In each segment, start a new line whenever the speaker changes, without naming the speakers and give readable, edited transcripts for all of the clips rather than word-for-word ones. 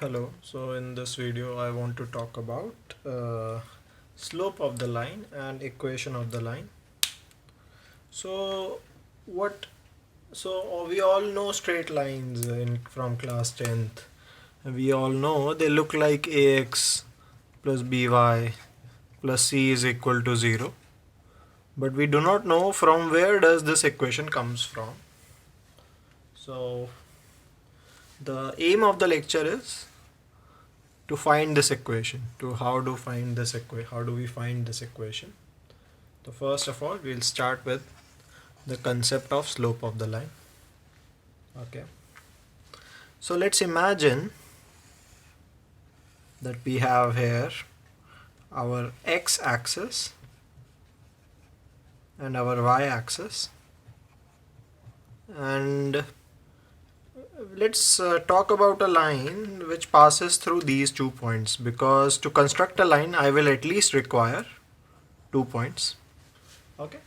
Hello, so in this video I want to talk about slope of the line and equation of the line. So what we all know straight lines from class 10th. We all know they look like ax plus by plus c is equal to 0, but we do not know from where does this equation comes from. So the aim of the lecture is to find this equation, to how do we find this equation. So first of all we'll start with the concept of slope of the line. Okay, so let's imagine that we have here our x-axis and our y-axis, and let's talk about a line which passes through these 2 points, because to construct a line I will at least require 2 points. Okay,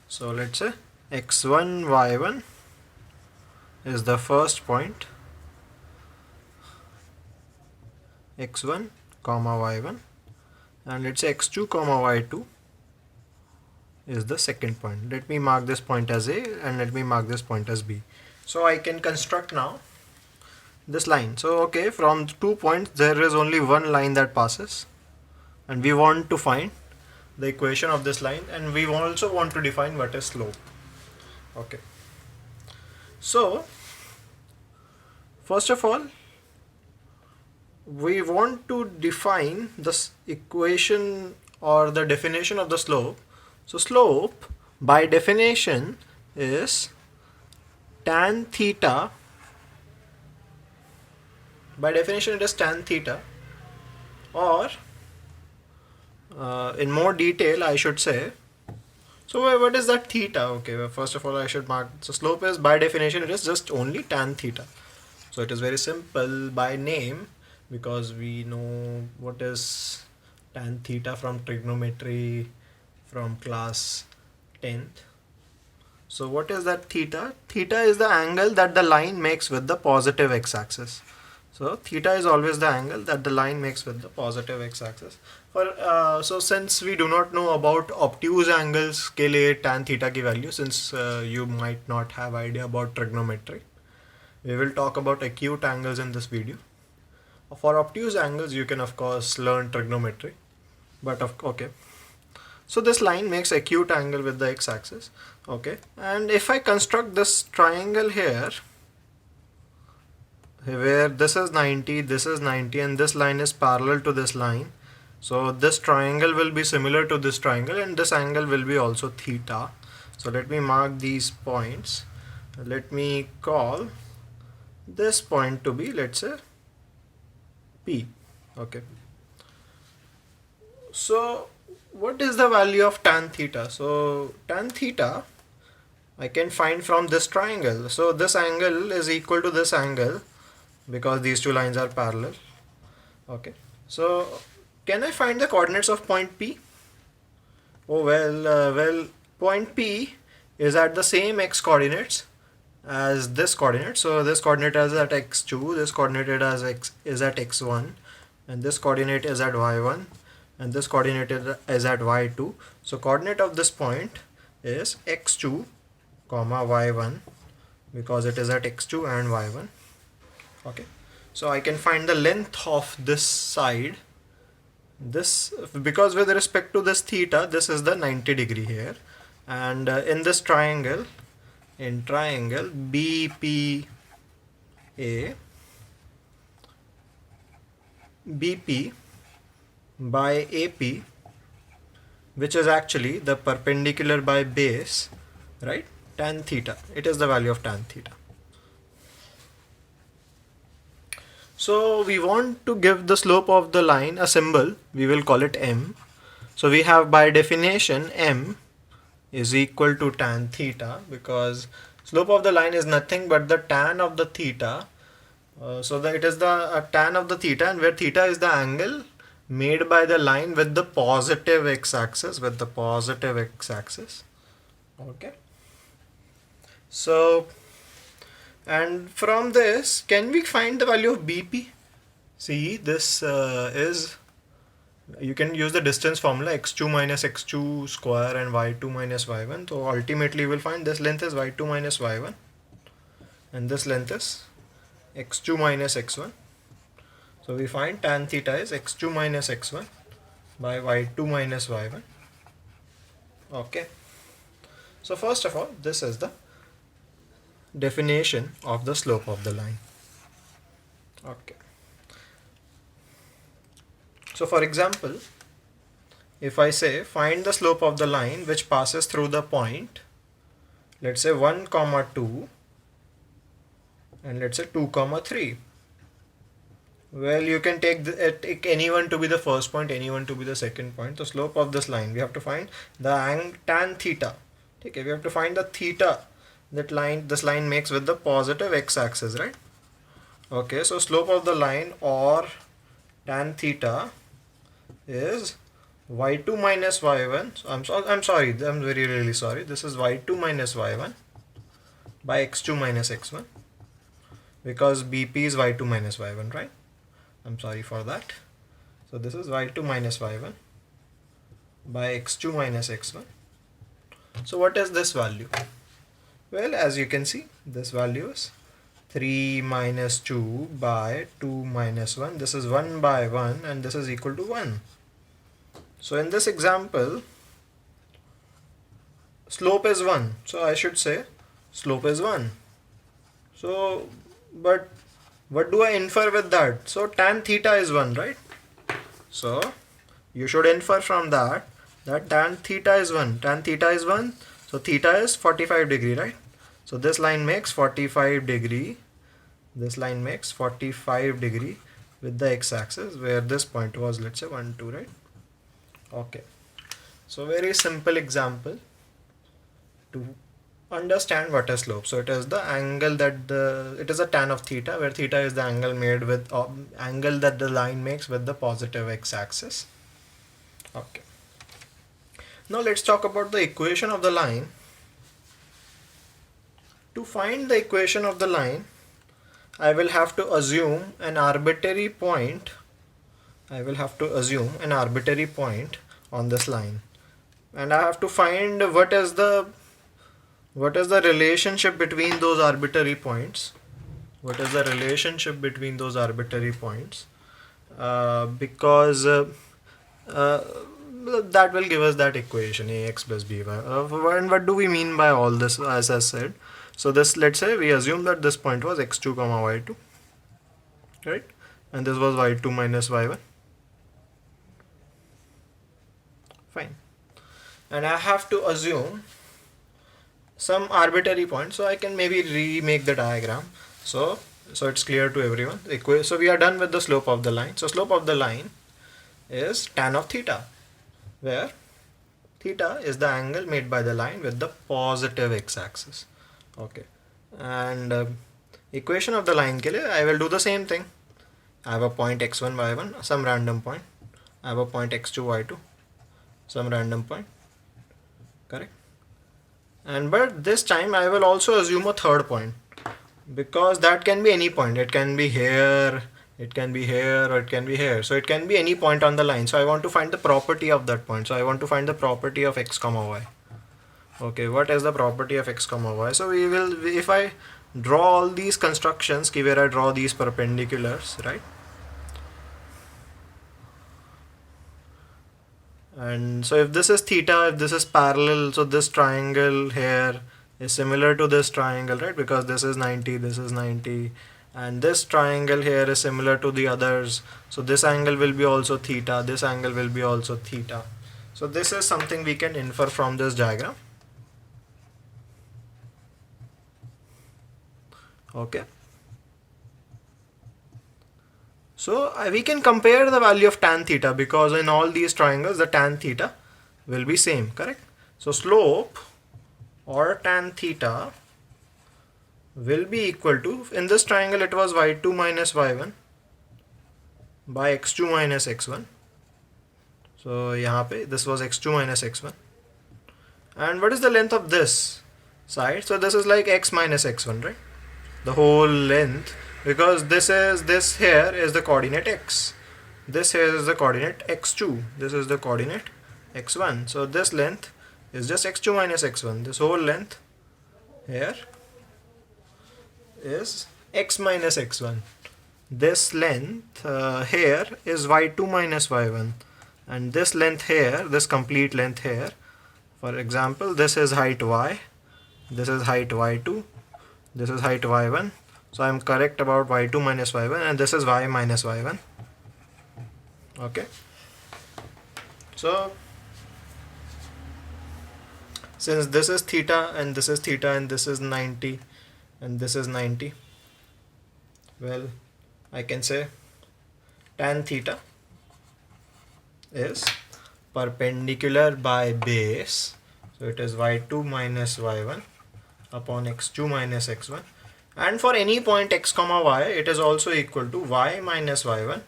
so let's say x1 y1 is the first point, x1 comma y1, and let's say x2 comma y2 is the second point. Let me mark this point as A and let me mark this point as B. So I can construct now this line. So okay, from 2 points there is only one line that passes, and we want to find the equation of this line, and we also want to define what is slope. Okay, so first of all we want to define this equation or the definition of the slope. So slope by definition is tan theta. By definition it is tan theta, or in more detail I should say, so what is that theta? Okay, well, first of all I should mark, so slope is by definition it is just only tan theta. So it is very simple by name, because we know what is tan theta from trigonometry from class 10th. So what is that theta? Theta is the angle that the line makes with the positive x-axis. So theta is always the angle that the line makes with the positive x-axis. So since we do not know about obtuse angles के लिए tan theta की value, since you might not have idea about trigonometry, we will talk about acute angles in this video. For obtuse angles you can of course learn trigonometry, but okay. So this line makes acute angle with the x-axis. Okay, and if I construct this triangle here where this is 90, this is 90, and this line is parallel to this line, so this triangle will be similar to this triangle, and this angle will be also theta. So let me mark these points. Let me call this point to be, let's say, P. Okay, so what is the value of tan theta? So tan theta I can find from this triangle. So this angle is equal to this angle because these two lines are parallel. Okay, so can I find the coordinates of point P? Oh well, point P is at the same x coordinates as this coordinate. So this coordinate is at x2, this coordinate is at x1, and this coordinate is at y1, and this coordinate is at y2. So coordinate of this point is x2 comma y1, because it is at x2 and y1. Okay, so I can find the length of this side, this, because with respect to this theta this is the 90 degree here, and in this triangle, in triangle BPA, BP by AP, which is actually the perpendicular by base, right? Tan theta, it is the value of tan theta. So we want to give the slope of the line a symbol, we will call it M. So we have by definition M is equal to tan theta, because slope of the line is nothing but the tan of the theta. So that it is the tan of the theta, and where theta is the angle made by the line with the positive x-axis, Okay, so, and from this can we find the value of BP? see this is, you can use the distance formula x2 minus x2 square and y2 minus y1. So ultimately you will find this length is y2 minus y1 and this length is x2 minus x1. So we find tan theta is x2 minus x1 by y2 minus y1. Okay. So first of all, this is the definition of the slope of the line. Okay. So for example, if I say find the slope of the line which passes through the point, let's say 1 comma 2 and let's say 2 comma 3. Well, you can take anyone to be the first point, anyone to be the second point. The slope of this line, we have to find the tan theta. Okay, we have to find the theta that this line makes with the positive x-axis, right? Okay, so slope of the line or tan theta is y2 minus y1. So I'm sorry, I'm really sorry. This is y2 minus y1 by x2 minus x1 because BP is y2 minus y1, right? I'm sorry for that. So this is y2 minus y1 by x2 minus x1. So what is this value? Well, as you can see, this value is 3 minus 2 by 2 minus 1. This is 1 by 1 and this is equal to 1. So in this example, slope is 1. So I should say slope is 1. So, but what do I infer with that? So tan theta is 1, right? So you should infer from that tan theta is 1. Tan theta is 1. So theta is 45 degree, right? So this line makes 45 degree. This line makes 45 degree with the x-axis where this point was, let's say 1, 2, right? Okay. So very simple example to understand what is slope. So it is the angle that it is a tan of theta, where theta is the angle made with angle that the line makes with the positive x-axis. Okay. Now let's talk about the equation of the line. To find the equation of the line, I will have to assume an arbitrary point. I will have to assume an arbitrary point on this line, and I have to find what is the relationship between those arbitrary points. What is the relationship between those arbitrary points? Because that will give us that equation ax plus by. And what do we mean by all this? As I said, so this, let's say we assume that this point was x2 comma y2, right? And this was y2 minus y1. Fine. And I have to assume some arbitrary point, so I can maybe remake the diagram so it's clear to everyone. So we are done with the slope of the line. So slope of the line is tan of theta, where theta is the angle made by the line with the positive x-axis. Okay, and equation of the line ke liye I will do the same thing. I have a point x1 y1, some random point. I have a point x2 y2, some random point, correct? And but this time I will also assume a third point, because that can be any point. It can be here, it can be here, or it can be here. So it can be any point on the line. So I want to find the property of that point. So I want to find the property of x comma y. Okay, what is the property of x comma y? So we will, if I draw all these constructions where I draw these perpendiculars, right? And so if this is theta, if this is parallel, so this triangle here is similar to this triangle, right? Because this is 90, this is 90, and this triangle here is similar to the others. So this angle will be also theta, this angle will be also theta. So this is something we can infer from this diagram. Okay. So we can compare the value of tan theta, because in all these triangles the tan theta will be same, correct? So slope or tan theta will be equal to, in this triangle it was y2 minus y1 by x2 minus x1. So यहाँ पे this was x2 minus x1. And what is the length of this side? So this is like x minus x1, right? The whole length because this here is the coordinate x. This here is the coordinate x2. This is the coordinate x1. So this length is just x2 minus x1. This whole length here is x minus x1. This length here is y2 minus y1, and this length here, this complete length here, for example, this is height y, this is height y2, this is height y1. So I am correct about y2 minus y1, and this is y minus y1. Okay, so since this is theta and this is theta and this is 90 and this is 90, well, I can say tan theta is perpendicular by base, so it is y2 minus y1 upon x2 minus x1, and for any point x comma y it is also equal to y minus y1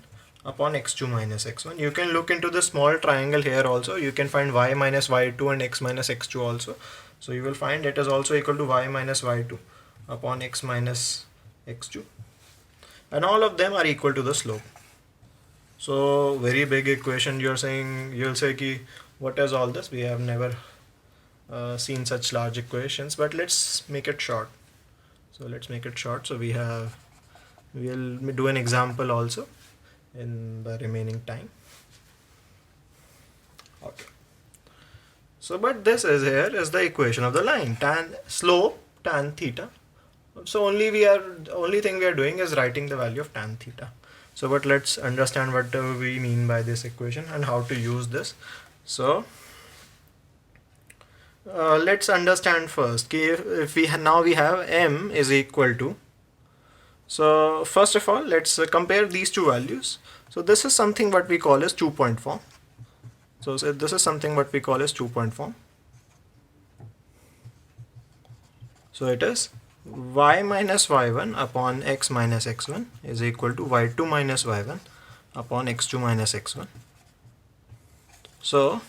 upon x2 minus x1. You can look into the small triangle here also. You can find y minus y2 and x minus x2 also. So you will find it is also equal to y minus y2 upon x minus x2, and all of them are equal to the slope. So very big equation. You're saying, you'll say ki what is all this? We have never seen such large equations, but let's make it short. So let's make it short. So we'll do an example also in the remaining time. Okay. So but this is here is the equation of the line, tan slope tan theta. So only thing we are doing is writing the value of tan theta. So but let's understand what we mean by this equation and how to use this. So let's understand first if we now we have m is equal to, so first of all let's compare these two values. So this is something what we call as 2-point form. So this is something what we call as 2-point form. So it is y minus y1 upon x minus x1 is equal to y2 minus y1 upon x2 minus x1. So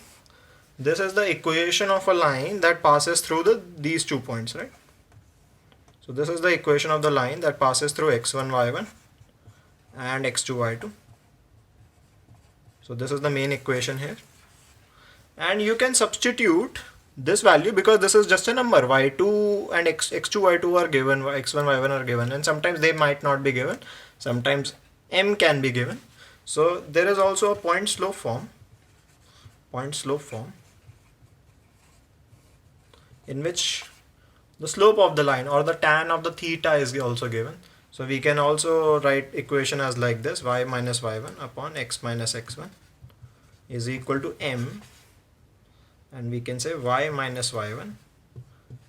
this is the equation of a line that passes through these 2 points, right? So this is the equation of the line that passes through x1 y1 and x2 y2. So this is the main equation here, and you can substitute this value because this is just a number. Y2 and x2 y2 are given, x1 y1 are given, and sometimes they might not be given, sometimes m can be given. So there is also a point slope form in which the slope of the line or the tan of the theta is also given. So we can also write equation as like this: y minus y1 upon x minus x1 is equal to m, and we can say y minus y1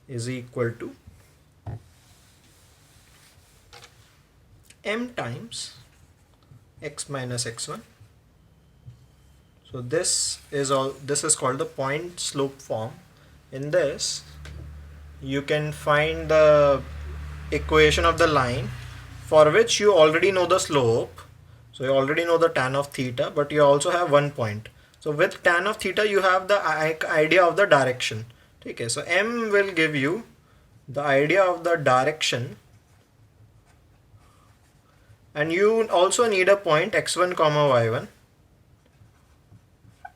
is equal to m times x minus x1. So this is called the point slope form. In this you can find the equation of the line for which you already know the slope. So you already know the tan of theta, but you also have one point. So with tan of theta you have the idea of the direction. Okay, so m will give you the idea of the direction, and you also need a point x1 comma y1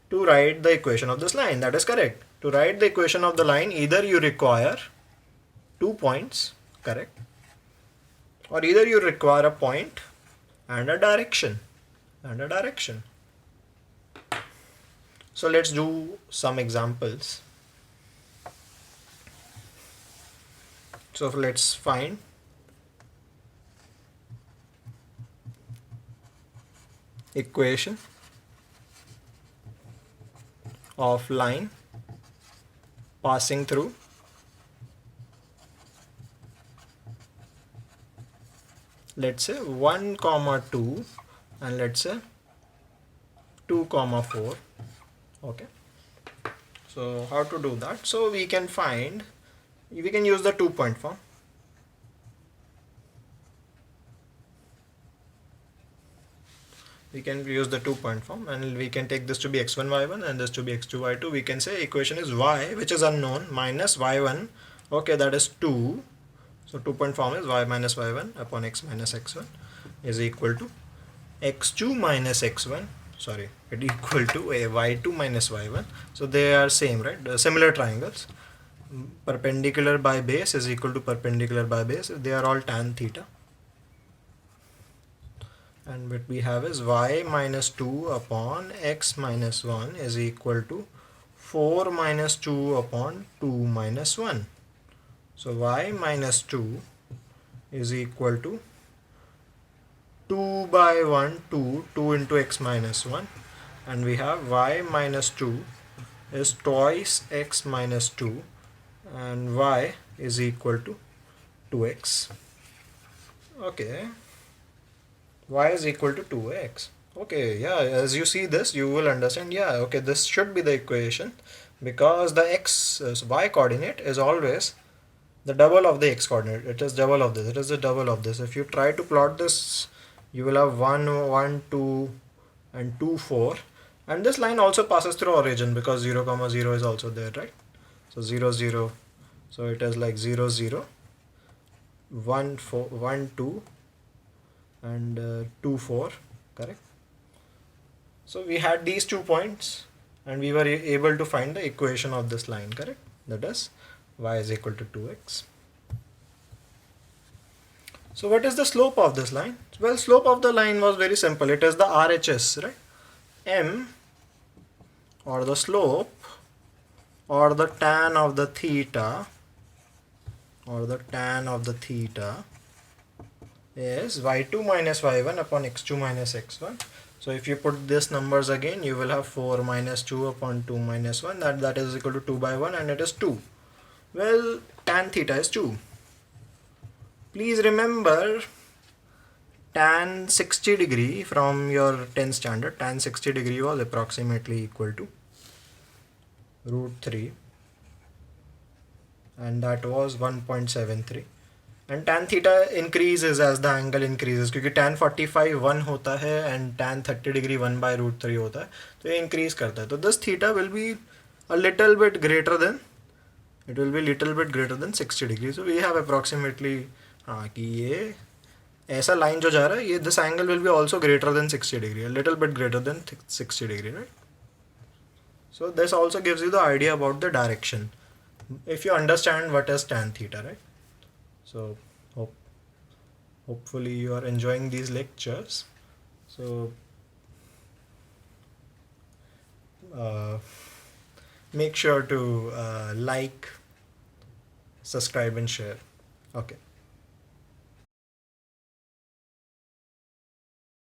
to write the equation of this line. That is correct. To write the equation of the line, either you require 2 points, correct, or either you require a point and a direction. So let's do some examples. So let's find equation of line passing through let's say 1, 2 and let's say 2, 4. Okay, so how to do that? So we can use the 2-point form. We can use the 2-point form, and we can take this to be x1 y1 and this to be x2 y2. We can say equation is y, which is unknown, minus y1, okay, that is 2, So 2-point form is y minus y1 upon x minus x1 is equal to x2 minus x1, sorry, it equal to a y2 minus y1. So they are same, right? Similar triangles. Perpendicular by base is equal to perpendicular by base. They are all tan theta. And what we have is y minus 2 upon x minus 1 is equal to 4 minus 2 upon 2 minus 1. So y minus 2 is equal to 2 by 1, 2 into x minus 1, and we have y minus 2 is twice x minus 2, and y is equal to 2x. Okay, y is equal to 2x. Okay, yeah, as you see this, you will understand, yeah, okay, this should be the equation, because the x, y coordinate is always the double of the x coordinate. It is double of this. It is the double of this. If you try to plot this, you will have 1 1 2 and 2 4, and this line also passes through origin because 0 comma 0 is also there, right? So 0 0, so it is like 0 0 1 4 1 2 and 2 4, correct? So we had these 2 points and we were able to find the equation of this line, correct? That is y is equal to 2x. So what is the slope of this line? Well, slope of the line was very simple. It is the RHS, right? M, or the slope, or the tan of the theta, is y2 minus y1 upon x2 minus x1. So if you put these numbers again, you will have 4 minus 2 upon 2 minus 1. That is equal to 2 by 1, and it is 2. Well, tan theta is 2. Please remember tan 60 degree from your 10th standard. Tan 60 degree was approximately equal to root 3, and that was 1.73. And tan theta increases as the angle increases, क्योंकि tan 45 1 होता है and tan 30 degree 1 by root 3 होता है, तो ये increase करता है. तो this theta will be a little bit greater than, it will be little bit greater than 60 degree. So we have approximately, हाँ, कि ये ऐसा लाइन जो जा रहा है, ये this angle will be also greater than 60 degree, a little bit greater than 60 degree, right? So this also gives you the idea about the direction, if you understand what is tan theta, right? So hopefully you are enjoying these lectures. So make sure to like, subscribe and share. Okay.